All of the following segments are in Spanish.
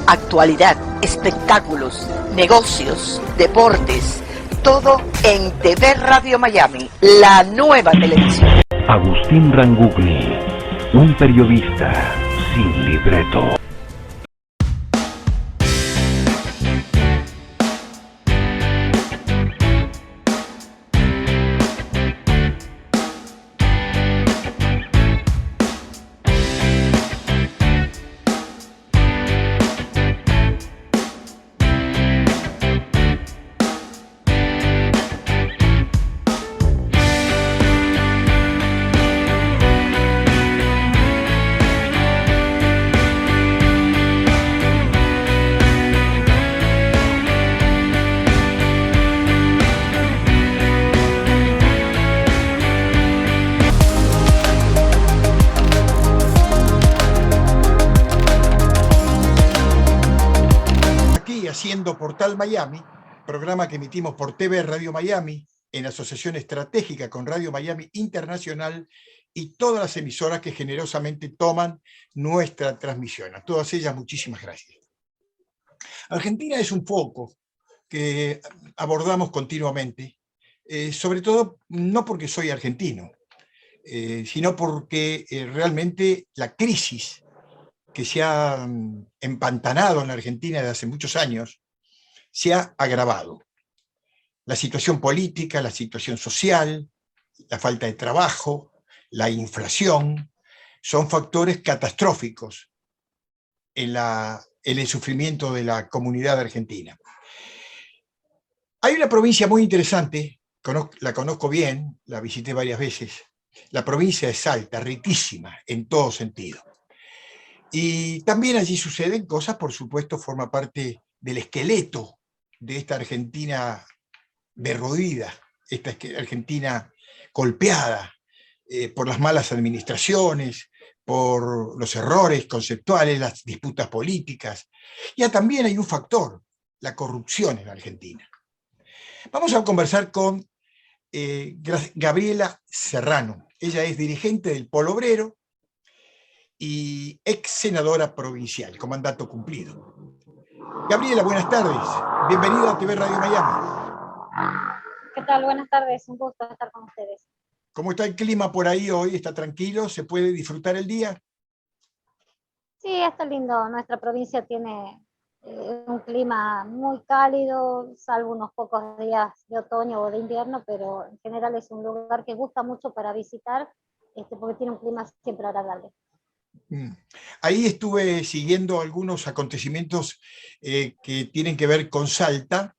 Actualidad, espectáculos, negocios, deportes, todo en TV Radio Miami, la nueva televisión. Agustín Rangugli, un periodista sin libreto. Haciendo Portal Miami, programa que emitimos por TV Radio Miami, en asociación estratégica con Radio Miami Internacional y todas las emisoras que generosamente toman nuestra transmisión. A todas ellas, muchísimas gracias. Argentina es un foco que abordamos continuamente, sobre todo no porque soy argentino, sino porque realmente la crisis que se ha empantanado en la Argentina desde hace muchos años, se ha agravado. La situación política, la situación social, la falta de trabajo, la inflación, son factores catastróficos en el sufrimiento de la comunidad argentina. Hay una provincia muy interesante, la conozco bien, la visité varias veces, la provincia de Salta, riquísima en todo sentido. Y también allí suceden cosas, por supuesto, forma parte del esqueleto de esta Argentina derruida, esta Argentina golpeada por las malas administraciones, por los errores conceptuales, las disputas políticas. Ya también hay un factor, la corrupción en Argentina. Vamos a conversar con Gabriela Serrano. Ella es dirigente del Polo Obrero y ex senadora provincial, con mandato cumplido. Gabriela, buenas tardes. Bienvenida a TV Radio Miami. ¿Qué tal? Buenas tardes. Un gusto estar con ustedes. ¿Cómo está el clima por ahí hoy? ¿Está tranquilo? ¿Se puede disfrutar el día? Sí, está lindo. Nuestra provincia tiene un clima muy cálido, salvo unos pocos días de otoño o de invierno, pero en general es un lugar que gusta mucho para visitar, porque tiene un clima siempre agradable. Ahí estuve siguiendo algunos acontecimientos que tienen que ver con Salta,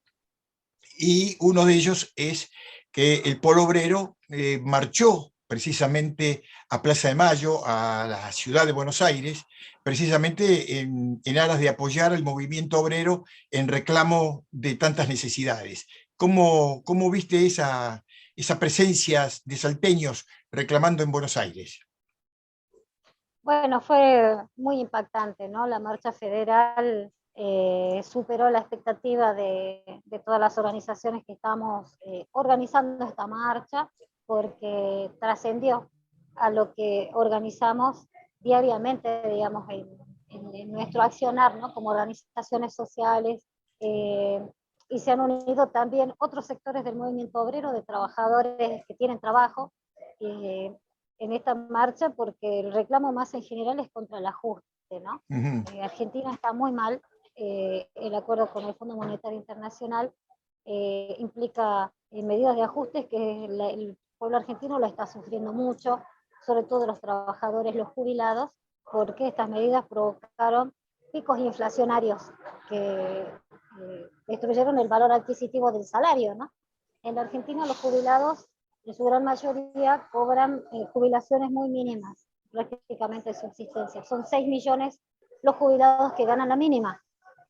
y uno de ellos es que el Polo Obrero marchó precisamente a Plaza de Mayo, a la ciudad de Buenos Aires, precisamente en aras de apoyar al movimiento obrero en reclamo de tantas necesidades. ¿Cómo viste esa presencia de salteños reclamando en Buenos Aires? Bueno, fue muy impactante, ¿no? La marcha federal superó la expectativa de todas las organizaciones que estamos organizando esta marcha, porque trascendió a lo que organizamos diariamente, digamos, en nuestro accionar, ¿no? Como organizaciones sociales, y se han unido también otros sectores del movimiento obrero, de trabajadores que tienen trabajo, en esta marcha, porque el reclamo más en general es contra el ajuste, ¿no? Argentina está muy mal, el acuerdo con el Fondo Monetario Internacional implica medidas de ajustes que el pueblo argentino lo está sufriendo mucho, sobre todo los trabajadores, los jubilados, porque estas medidas provocaron picos inflacionarios que destruyeron el valor adquisitivo del salario, ¿no? En la Argentina los jubilados en su gran mayoría cobran jubilaciones muy mínimas, prácticamente de subsistencia. Son 6 millones los jubilados que ganan la mínima,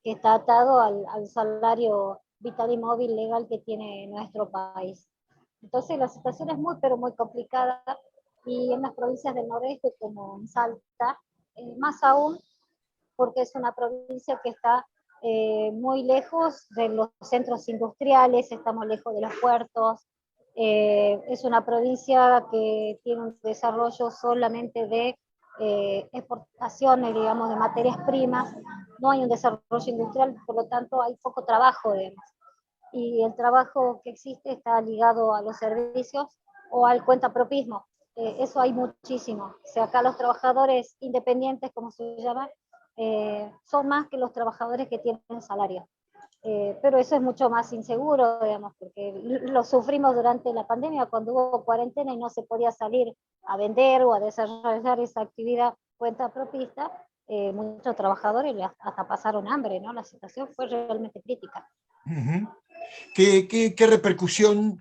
que está atado al salario vital y móvil legal que tiene nuestro país. Entonces la situación es muy, pero muy complicada, y en las provincias del noroeste, como en Salta, más aún, porque es una provincia que está muy lejos de los centros industriales, estamos lejos de los puertos. Es una provincia que tiene un desarrollo solamente de exportaciones, digamos, de materias primas, no hay un desarrollo industrial, por lo tanto hay poco trabajo, digamos. Y el trabajo que existe está ligado a los servicios o al cuentapropismo. Eso hay muchísimo. O sea, acá los trabajadores independientes, como se llama, son más que los trabajadores que tienen salario. Pero eso es mucho más inseguro, digamos, porque lo sufrimos durante la pandemia, cuando hubo cuarentena y no se podía salir a vender o a desarrollar esa actividad cuentapropista. Muchos trabajadores hasta pasaron hambre, ¿no? La situación fue realmente crítica. Ujú. ¿Qué repercusión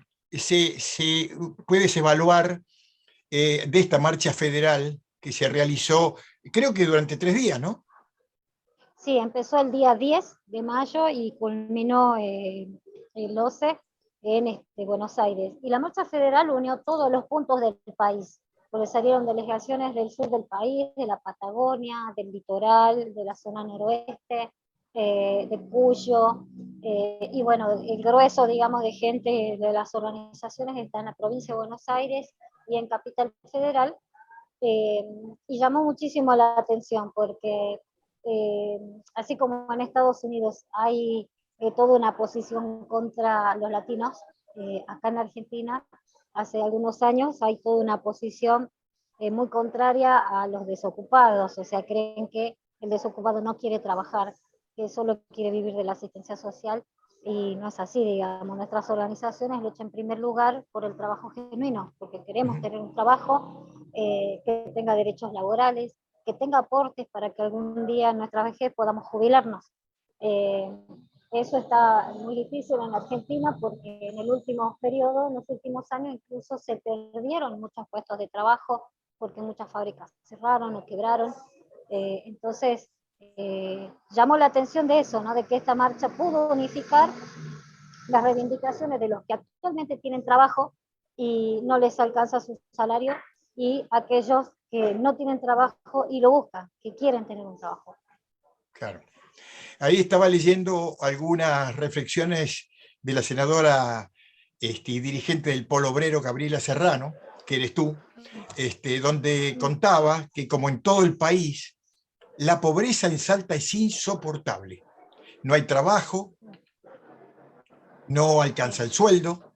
puedes evaluar de esta marcha federal que se realizó, creo que durante 3 días, ¿no? Sí, empezó el día 10 de mayo y culminó el 12 en Buenos Aires. Y la marcha federal unió todos los puntos del país, porque salieron delegaciones del sur del país, de la Patagonia, del litoral, de la zona noroeste, de Cuyo, y bueno, el grueso, digamos, de gente de las organizaciones está en la provincia de Buenos Aires y en Capital Federal, y llamó muchísimo la atención porque así como en Estados Unidos hay toda una posición contra los latinos, acá en Argentina hace algunos años hay toda una posición muy contraria a los desocupados, o sea, creen que el desocupado no quiere trabajar, que solo quiere vivir de la asistencia social, y no es así, digamos. Nuestras organizaciones luchan en primer lugar por el trabajo genuino, porque queremos tener un trabajo que tenga derechos laborales, que tenga aportes para que algún día en nuestra vejez podamos jubilarnos. Eh, Eso está muy difícil en Argentina porque en el último periodo, en los últimos años, incluso se perdieron muchos puestos de trabajo porque muchas fábricas cerraron o quebraron. Entonces, llamó la atención de eso, ¿no? De que esta marcha pudo unificar las reivindicaciones de los que actualmente tienen trabajo y no les alcanza su salario, y aquellos que no tienen trabajo y lo buscan, que quieren tener un trabajo. Claro. Ahí estaba leyendo algunas reflexiones de la senadora y dirigente del Polo Obrero, Gabriela Serrano, que eres tú, donde contaba que, como en todo el país, la pobreza en Salta es insoportable. No hay trabajo, no alcanza el sueldo,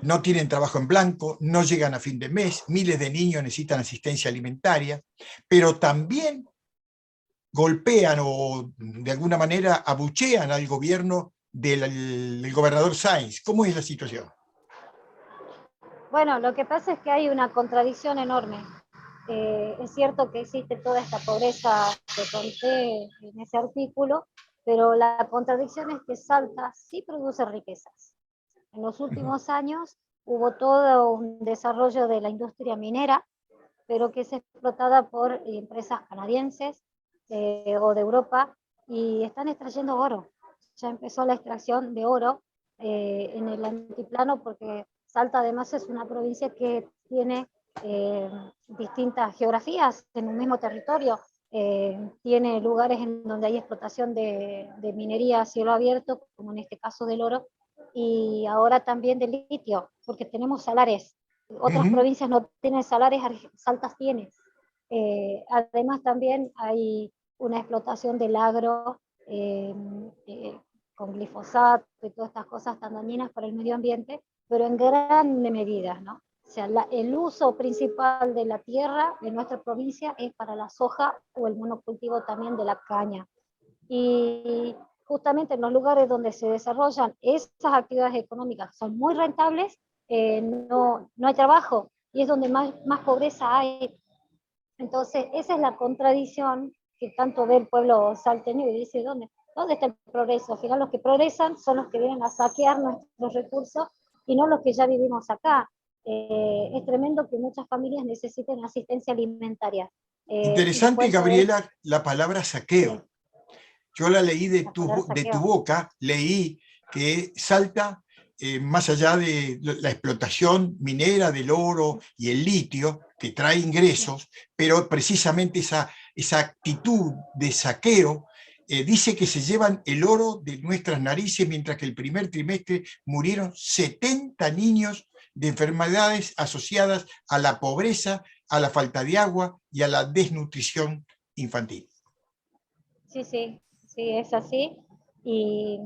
no tienen trabajo en blanco, no llegan a fin de mes, miles de niños necesitan asistencia alimentaria, pero también golpean o de alguna manera abuchean al gobierno del gobernador Sáenz. ¿Cómo es la situación? Bueno, lo que pasa es que hay una contradicción enorme. Es cierto que existe toda esta pobreza que conté en ese artículo, pero la contradicción es que Salta sí produce riquezas. En los últimos años hubo todo un desarrollo de la industria minera, pero que es explotada por empresas canadienses o de Europa, y están extrayendo oro. Ya empezó la extracción de oro en el altiplano, porque Salta además es una provincia que tiene distintas geografías en un mismo territorio. Tiene lugares en donde hay explotación de minería a cielo abierto, como en este caso del oro, y ahora también del litio, porque tenemos salares. Otras provincias no tienen salares, Salta tiene. Además también hay una explotación del agro con glifosato y todas estas cosas tan dañinas para el medio ambiente, pero en gran medida, ¿no? O sea, el uso principal de la tierra de nuestra provincia es para la soja o el monocultivo también de la caña. Y justamente en los lugares donde se desarrollan esas actividades económicas son muy rentables, no hay trabajo, y es donde más pobreza hay. Entonces, esa es la contradicción que tanto ve el pueblo salteño y dice, ¿dónde está el progreso? Al final los que progresan son los que vienen a saquear nuestros recursos y no los que ya vivimos acá. Es tremendo que muchas familias necesiten asistencia alimentaria. Interesante, Gabriela, la palabra Sí. saqueo. Yo la leí de tu boca, leí que Salta, más allá de la explotación minera del oro y el litio, que trae ingresos, pero precisamente esa actitud de saqueo, dice que se llevan el oro de nuestras narices, mientras que el primer trimestre murieron 70 niños de enfermedades asociadas a la pobreza, a la falta de agua y a la desnutrición infantil. sí, es así. Y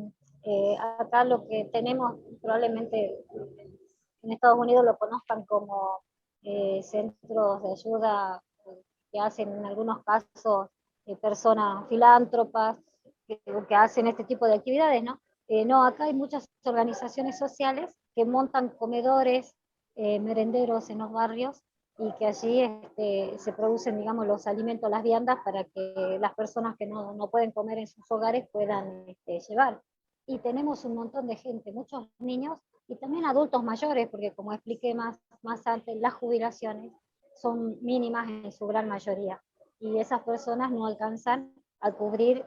acá lo que tenemos, probablemente en Estados Unidos lo conozcan como centros de ayuda que hacen en algunos casos personas filántropas que hacen este tipo de actividades, ¿no? No, acá hay muchas organizaciones sociales que montan comedores, merenderos en los barrios y que allí se producen, digamos, los alimentos, las viandas para que las personas que no pueden comer en sus hogares puedan llevar. Y tenemos un montón de gente, muchos niños y también adultos mayores, porque como expliqué más antes, las jubilaciones son mínimas en su gran mayoría y esas personas no alcanzan a cubrir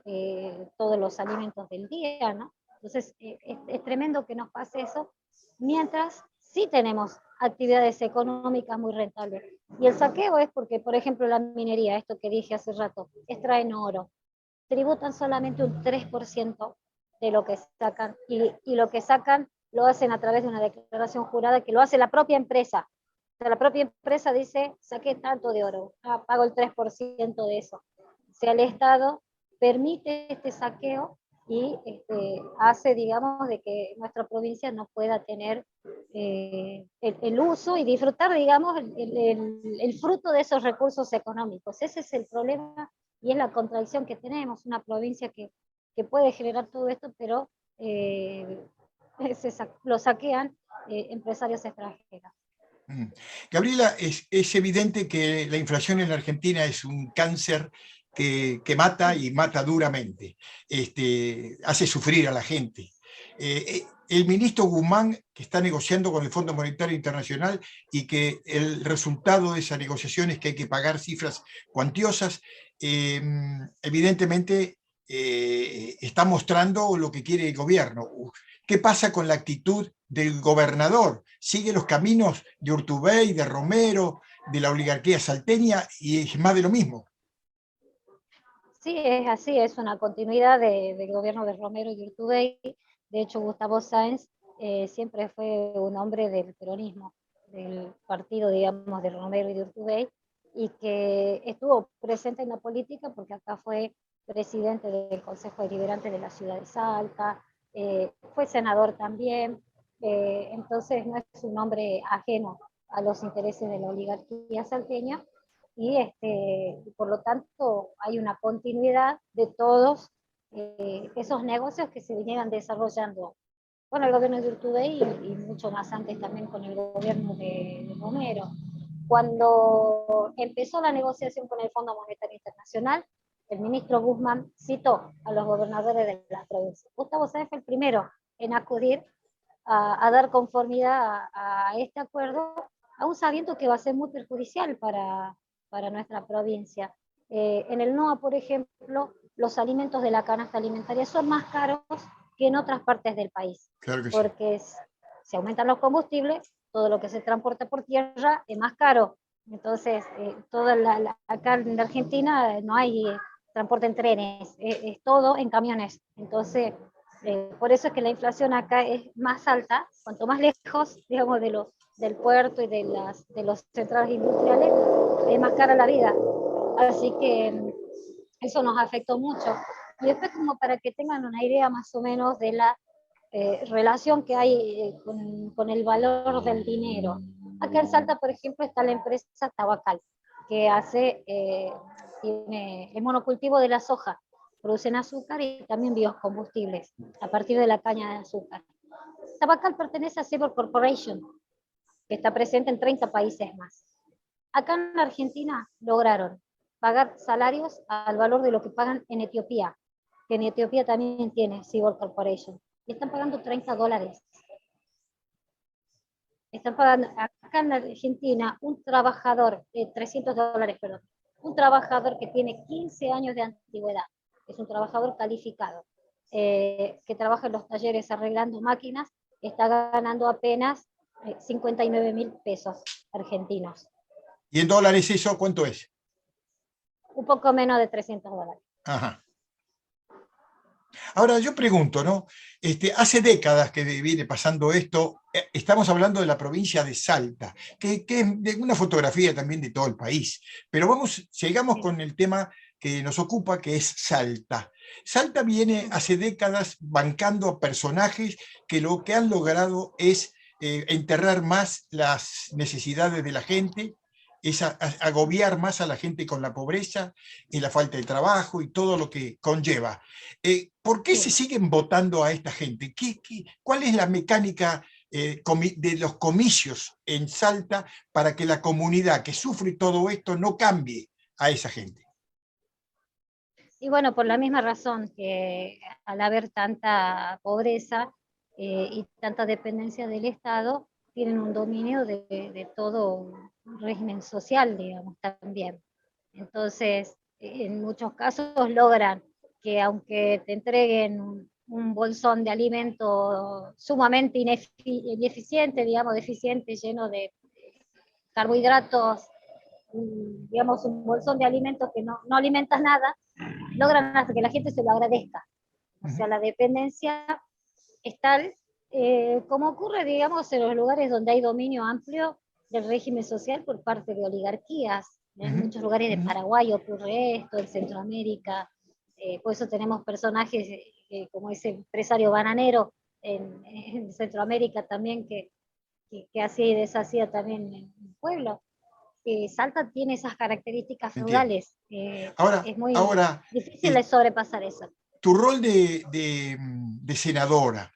todos los alimentos del día, ¿no? Entonces es tremendo que nos pase eso, mientras sí tenemos actividades económicas muy rentables. Y el saqueo es porque, por ejemplo, la minería, esto que dije hace rato, extraen oro, tributan solamente un 3% de lo que sacan, y lo que sacan lo hacen a través de una declaración jurada que lo hace la propia empresa. O sea, la propia empresa dice, saqué tanto de oro, pago el 3% de eso. O sea, el Estado permite este saqueo y hace, digamos, de que nuestra provincia no pueda tener el uso y disfrutar, digamos, el fruto de esos recursos económicos. Ese es el problema y es la contradicción que tenemos, una provincia que puede generar todo esto, pero lo saquean empresarios extranjeros. Gabriela, es evidente que la inflación en la Argentina es un cáncer que mata y mata duramente, hace sufrir a la gente. El ministro Guzmán, que está negociando con el Fondo Monetario Internacional y que el resultado de esa negociación es que hay que pagar cifras cuantiosas, evidentemente está mostrando lo que quiere el gobierno. ¿Qué pasa con la actitud del gobernador? ¿Sigue los caminos de Urtubey, de Romero, de la oligarquía salteña y es más de lo mismo? Sí, es así, es una continuidad del gobierno de Romero y Urtubey. De hecho, Gustavo Sáenz siempre fue un hombre del peronismo, del partido, digamos, de Romero y de Urtubey, y que estuvo presente en la política porque acá fue presidente del Consejo Deliberante de la ciudad de Salta, fue senador también, entonces no es un hombre ajeno a los intereses de la oligarquía salteña, y por lo tanto hay una continuidad de todos esos negocios que se vinieran desarrollando con el gobierno de Urtubey y mucho más antes también con el gobierno de Romero. Cuando empezó la negociación con el Fondo Monetario Internacional, el ministro Guzmán citó a los gobernadores de las provincias. Gustavo Sáenz fue el primero en acudir a dar conformidad a este acuerdo, aún sabiendo que va a ser muy perjudicial para nuestra provincia. En el NOA, por ejemplo, los alimentos de la canasta alimentaria son más caros que en otras partes del país, Claro que sí. porque se aumentan los combustibles, todo lo que se transporta por tierra es más caro. Entonces, acá en la Argentina no hay transporte en trenes, es todo en camiones. Entonces, por eso es que la inflación acá es más alta, cuanto más lejos, digamos, del puerto y de los centros industriales, es más cara la vida. Así que eso nos afectó mucho. Y después, como para que tengan una idea más o menos de la relación que hay con el valor del dinero. Acá en Salta, por ejemplo, está la empresa Tabacal, que hace el monocultivo de la soja. Producen azúcar y también biocombustibles a partir de la caña de azúcar. Tabacal pertenece a Cebol Corporation, que está presente en 30 países más. Acá en Argentina lograron pagar salarios al valor de lo que pagan en Etiopía, que en Etiopía también tiene Cebol Corporation, y están pagando $30. Están pagando acá en Argentina un trabajador, $300, perdón, un trabajador que tiene 15 años de antigüedad, es un trabajador calificado, que trabaja en los talleres arreglando máquinas, está ganando apenas 59.000 pesos argentinos. ¿Y en dólares eso cuánto es? Un poco menos de $300. Ajá. Ahora yo pregunto, ¿no? Hace décadas que viene pasando esto, estamos hablando de la provincia de Salta, que es de una fotografía también de todo el país, pero sigamos con el tema que nos ocupa, que es Salta. Salta viene hace décadas bancando a personajes que lo que han logrado es enterrar más las necesidades de la gente, es agobiar más a la gente con la pobreza y la falta de trabajo y todo lo que conlleva. ¿Por qué se siguen votando a esta gente? ¿Cuál es la mecánica de los comicios en Salta para que la comunidad que sufre todo esto no cambie a esa gente? Y bueno, por la misma razón que al haber tanta pobreza y tanta dependencia del Estado, tienen un dominio de todo un régimen social, digamos, también. Entonces, en muchos casos logran que aunque te entreguen un bolsón de alimento sumamente ineficiente, digamos, deficiente, lleno de carbohidratos, digamos, un bolsón de alimentos que no alimentas nada, logran hasta que la gente se lo agradezca. O sea, la dependencia es tal, como ocurre, digamos, en los lugares donde hay dominio amplio del régimen social por parte de oligarquías. En muchos lugares de Paraguay ocurre esto, en Centroamérica, por eso tenemos personajes como ese empresario bananero en Centroamérica también, que hacía y deshacía también en el pueblo. Salta tiene esas características feudales. Es muy difícil de sobrepasar eso. Tu rol de senadora,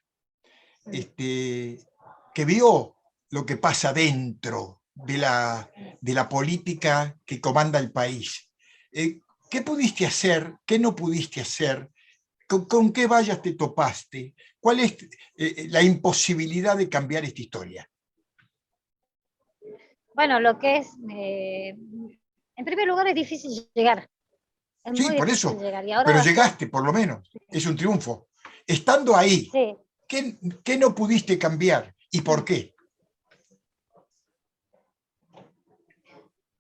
que vio lo que pasa dentro de la política que comanda el país. ¿Qué pudiste hacer? ¿Qué no pudiste hacer? ¿Con qué vallas te topaste? ¿Cuál es la imposibilidad de cambiar esta historia? Bueno, lo que es, en primer lugar es difícil llegar. Es sí, muy por difícil eso, llegar. Y ahora pero llegaste por lo menos, es un triunfo. Estando ahí, sí. ¿Qué no pudiste cambiar y por qué?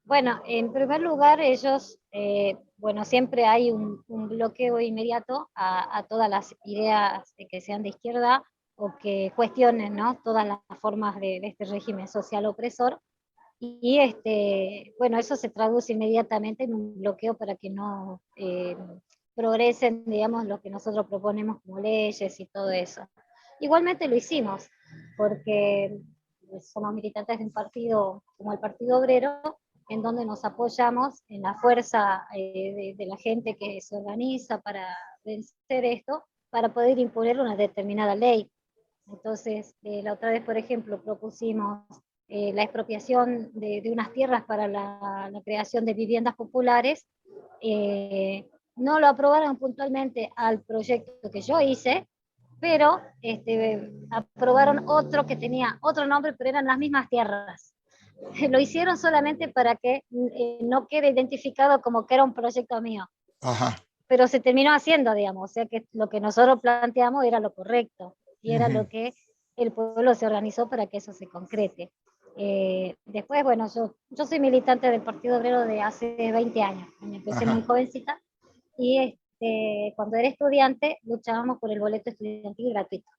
Bueno, en primer lugar, ellos, bueno, siempre hay un bloqueo inmediato a todas las ideas que sean de izquierda o que cuestionen, ¿no?, todas las formas de este régimen social opresor. Y bueno, eso se traduce inmediatamente en un bloqueo para que no progresen, digamos, lo que nosotros proponemos como leyes y todo eso. Igualmente lo hicimos, porque somos militantes de un partido como el Partido Obrero, en donde nos apoyamos en la fuerza de la gente que se organiza para vencer esto, para poder imponer una determinada ley. Entonces, la otra vez, por ejemplo, propusimos la expropiación de unas tierras para la creación de viviendas populares. No lo aprobaron puntualmente al proyecto que yo hice, pero aprobaron otro que tenía otro nombre, pero eran las mismas tierras. Lo hicieron solamente para que no quede identificado como que era un proyecto mío. Ajá. Pero se terminó haciendo, digamos, o sea que lo que nosotros planteamos era lo correcto, y era lo que el pueblo se organizó para que eso se concrete. Después, bueno, yo soy militante del Partido Obrero de hace 20 años, me empecé muy jovencita, y cuando era estudiante luchábamos por el boleto estudiantil gratuito.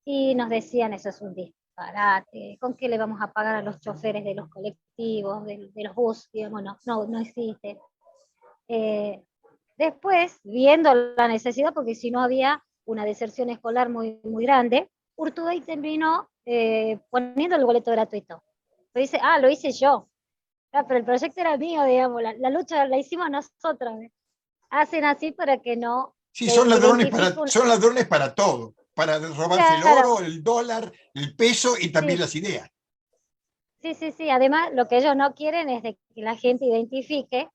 Y nos decían, eso es un disparate, ¿con qué le vamos a pagar a los choferes de los colectivos, de los bus? Digamos, no existe. Después, viendo la necesidad, porque si no había una deserción escolar muy, muy grande, Urtubey terminó poniendo el boleto gratuito. Pero dice, lo hice yo. Pero el proyecto era mío, digamos, la lucha la hicimos nosotros. Hacen así para que no... Sí, son ladrones para todo, para robarse el oro, el dólar, el peso y también las ideas. Sí. Además, lo que ellos no quieren es de que la gente identifique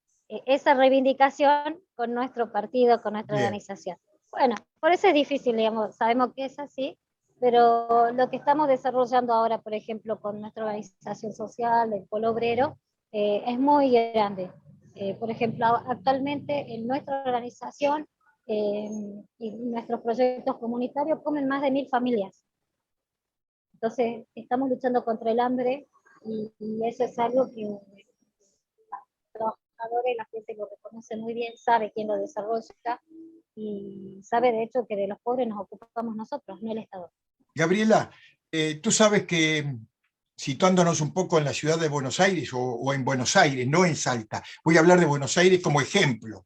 esa reivindicación con nuestro partido, con nuestra organización. Bueno, por eso es difícil, digamos, sabemos que es así, pero lo que estamos desarrollando ahora, por ejemplo, con nuestra organización social, el Polo Obrero, es muy grande. Por ejemplo, actualmente en nuestra organización y nuestros proyectos comunitarios comen más de 1000 familias. Entonces, estamos luchando contra el hambre y eso es algo que la gente lo reconoce muy bien, sabe quién lo desarrolla y sabe de hecho que de los pobres nos ocupamos nosotros, no el Estado. Gabriela, tú sabes que, situándonos un poco en la ciudad de Buenos Aires o en Buenos Aires, no en Salta, voy a hablar de Buenos Aires como ejemplo.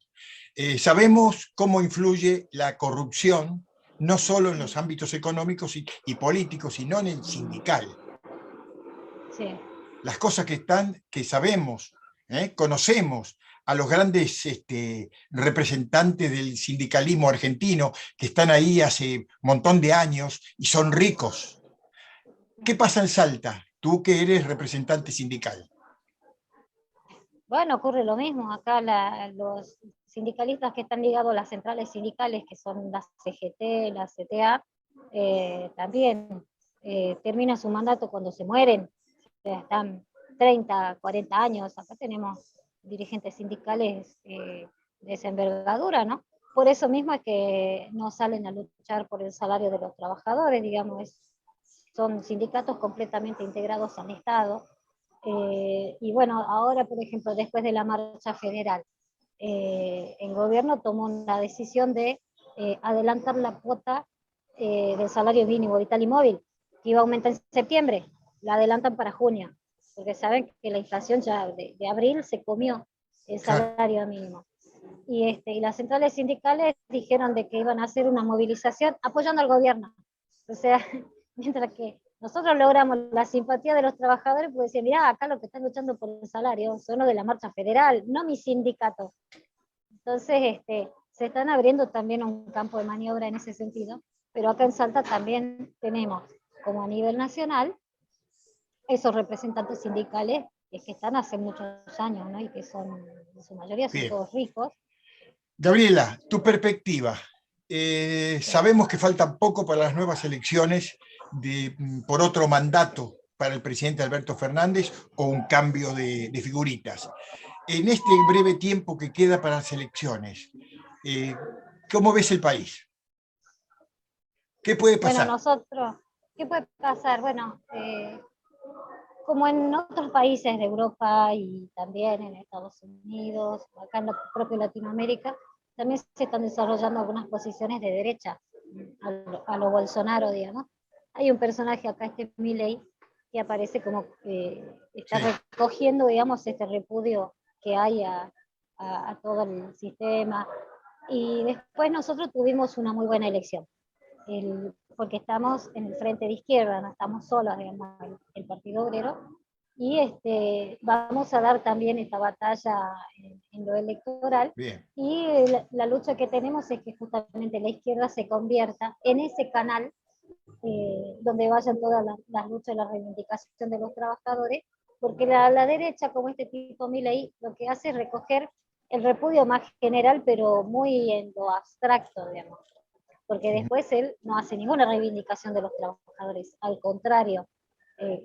Sabemos cómo influye la corrupción, no solo en los ámbitos económicos y políticos, sino en el sindical. Sí. Las cosas que sabemos, conocemos a los grandes representantes del sindicalismo argentino que están ahí hace un montón de años y son ricos. ¿Qué pasa en Salta? Tú que eres representante sindical. Bueno, ocurre lo mismo. Acá los sindicalistas que están ligados a las centrales sindicales, que son la CGT, la CTA, también terminan su mandato cuando se mueren. O sea, están 30, 40 años. Acá tenemos dirigentes sindicales de esa envergadura, ¿no? Por eso mismo es que no salen a luchar por el salario de los trabajadores, digamos, son sindicatos completamente integrados al Estado. Y bueno, ahora, por ejemplo, después de la marcha federal, el gobierno tomó una decisión de adelantar la cuota del salario mínimo vital y móvil, que iba a aumentar en septiembre, la adelantan para junio, porque saben que la inflación ya de abril se comió el salario mínimo. Y las centrales sindicales dijeron de que iban a hacer una movilización apoyando al gobierno. O sea, mientras que nosotros logramos la simpatía de los trabajadores, pues decir, mirá, acá lo que están luchando por el salario son los de la marcha federal, no mi sindicato. Entonces, se están abriendo también un campo de maniobra en ese sentido, pero acá en Salta también tenemos, como a nivel nacional, esos representantes sindicales que están hace muchos años, ¿no? Y que son, en su mayoría son todos ricos. Gabriela, tu perspectiva. Sabemos que falta poco para las nuevas elecciones por otro mandato para el presidente Alberto Fernández o un cambio de figuritas. En este breve tiempo que queda para las elecciones, ¿cómo ves el país? ¿Qué puede pasar? Bueno, ¿qué puede pasar? Bueno, como en otros países de Europa y también en Estados Unidos, acá en la propia Latinoamérica, también se están desarrollando algunas posiciones de derecha, a lo Bolsonaro, digamos. Hay un personaje acá, Milei, que aparece como que está recogiendo, digamos, este repudio que hay a todo el sistema. Y después nosotros tuvimos una muy buena elección, porque estamos en el frente de izquierda, no estamos solos, digamos, el Partido Obrero, y vamos a dar también esta batalla en lo electoral. Bien. Y la lucha que tenemos es que justamente la izquierda se convierta en ese canal donde vayan todas las luchas y la reivindicación de los trabajadores, porque la derecha, como este tipo Milei, lo que hace es recoger el repudio más general, pero muy en lo abstracto, digamos, porque después él no hace ninguna reivindicación de los trabajadores, al contrario,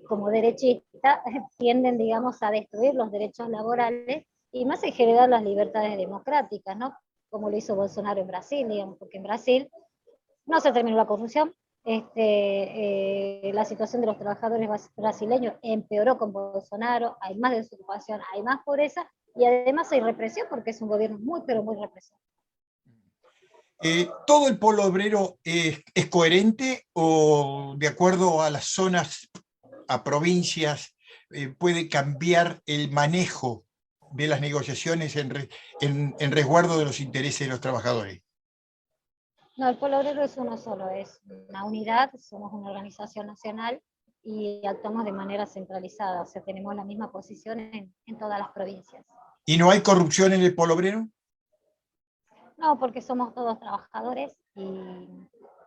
como derechista tienden, digamos, a destruir los derechos laborales y más en general las libertades democráticas, ¿no? Como lo hizo Bolsonaro en Brasil, digamos, porque en Brasil no se terminó la corrupción, la situación de los trabajadores brasileños empeoró con Bolsonaro, hay más desocupación, hay más pobreza y además hay represión porque es un gobierno muy, pero muy represivo. ¿Todo el polo obrero es coherente o de acuerdo a las zonas, a provincias, puede cambiar el manejo de las negociaciones en resguardo de los intereses de los trabajadores? No, el polo obrero es uno solo, es una unidad, somos una organización nacional y actuamos de manera centralizada, o sea, tenemos la misma posición en todas las provincias. ¿Y no hay corrupción en el polo obrero? No, porque somos todos trabajadores y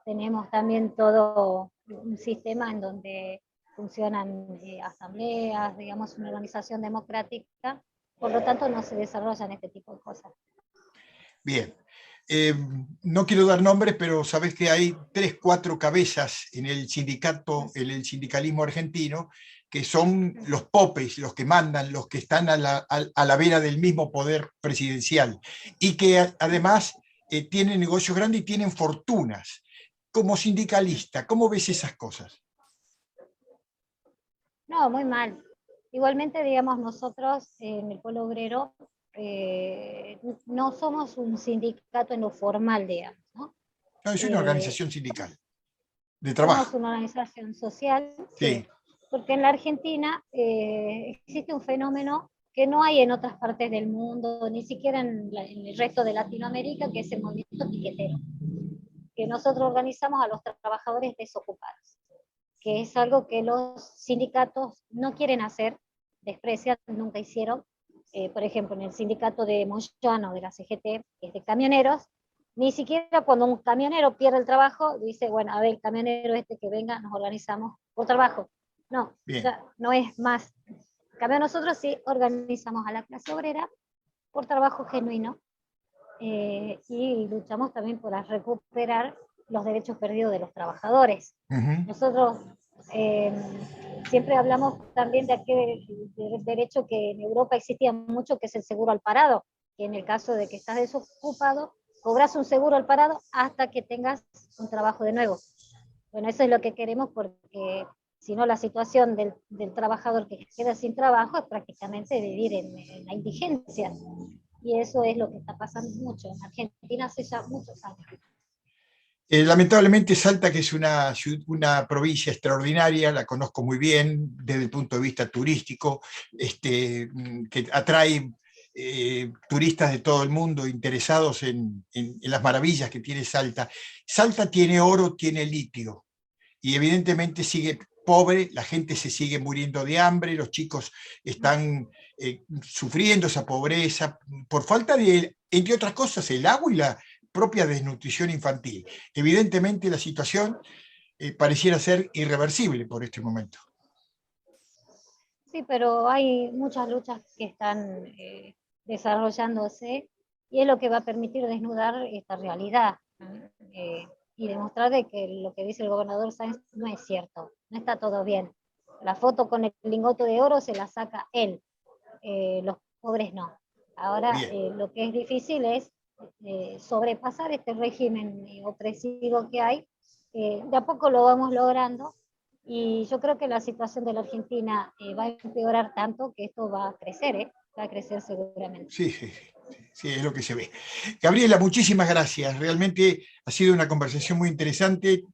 tenemos también todo un sistema en donde funcionan asambleas, digamos, una organización democrática, por lo tanto no se desarrollan este tipo de cosas. Bien. No quiero dar nombres, pero sabes que hay 3, 4 cabezas en el sindicato, en el sindicalismo argentino, que son los popes, los que mandan, los que están a la vera del mismo poder presidencial, y que además tienen negocios grandes y tienen fortunas. Como sindicalista, ¿cómo ves esas cosas? No, muy mal. Igualmente, digamos, nosotros en el Polo Obrero no somos un sindicato en lo formal, digamos, ¿no? No, es una organización sindical, de trabajo. Somos una organización social, Sí. sí, porque en la Argentina existe un fenómeno que no hay en otras partes del mundo, ni siquiera en el resto de Latinoamérica, que es el movimiento piquetero, que nosotros organizamos a los trabajadores desocupados, que es algo que los sindicatos no quieren hacer, desprecian, nunca hicieron. Por ejemplo, en el sindicato de Moyano, de la CGT, que es de camioneros, ni siquiera cuando un camionero pierde el trabajo, dice, bueno, a ver, el camionero este que venga, nos organizamos por trabajo. No, ya no es más. En cambio, nosotros sí organizamos a la clase obrera por trabajo genuino, y luchamos también por recuperar los derechos perdidos de los trabajadores. Nosotros siempre hablamos también de aquel derecho que en Europa existía mucho, que es el seguro al parado, que en el caso de que estás desocupado, cobras un seguro al parado hasta que tengas un trabajo de nuevo. Bueno, eso es lo que queremos, porque si no la situación del trabajador que queda sin trabajo es prácticamente vivir en la indigencia. Y eso es lo que está pasando mucho en Argentina hace ya muchos años. Lamentablemente Salta, que es una provincia extraordinaria, la conozco muy bien desde el punto de vista turístico, que atrae turistas de todo el mundo interesados en las maravillas que tiene Salta. Salta tiene oro, tiene litio, y evidentemente sigue pobre, la gente se sigue muriendo de hambre, los chicos están sufriendo esa pobreza por falta de, entre otras cosas, el agua y la propia desnutrición infantil. Evidentemente la situación pareciera ser irreversible por este momento. Sí, pero hay muchas luchas que están desarrollándose, y es lo que va a permitir desnudar esta realidad, y demostrar de que lo que dice el gobernador Sáenz no es cierto, no está todo bien. La foto con el lingote de oro se la saca él, los pobres no. Ahora lo que es difícil es sobrepasar este régimen opresivo que hay. De a poco lo vamos logrando, y yo creo que la situación de la Argentina va a empeorar tanto que esto va a crecer, va a crecer seguramente. Sí, es lo que se ve. Gabriela, muchísimas gracias. Realmente ha sido una conversación muy interesante.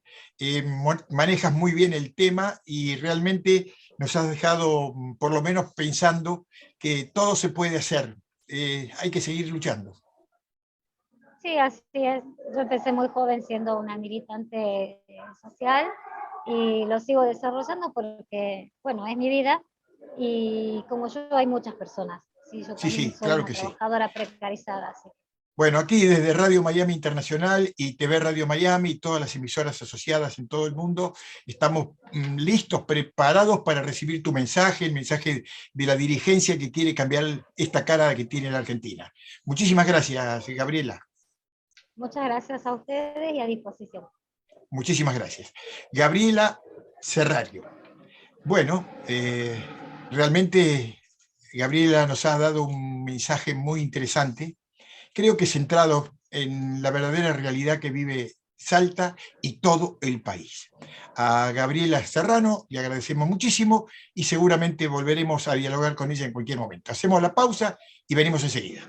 Manejas muy bien el tema y realmente nos has dejado, por lo menos, pensando que todo se puede hacer. Hay que seguir luchando. Sí, así es. Yo empecé muy joven siendo una militante social, y lo sigo desarrollando porque, bueno, es mi vida, y como yo hay muchas personas. Sí, yo también soy claro una que sí. trabajadora precarizada. Sí. Bueno, aquí desde Radio Miami Internacional y TV Radio Miami y todas las emisoras asociadas en todo el mundo, estamos listos, preparados para recibir tu mensaje, el mensaje de la dirigencia que quiere cambiar esta cara que tiene la Argentina. Muchísimas gracias, Gabriela. Muchas gracias a ustedes y a disposición. Muchísimas gracias. Gabriela Serrario. Bueno, realmente Gabriela nos ha dado un mensaje muy interesante, creo que centrado en la verdadera realidad que vive Salta y todo el país. A Gabriela Serrano le agradecemos muchísimo y seguramente volveremos a dialogar con ella en cualquier momento. Hacemos la pausa y venimos enseguida.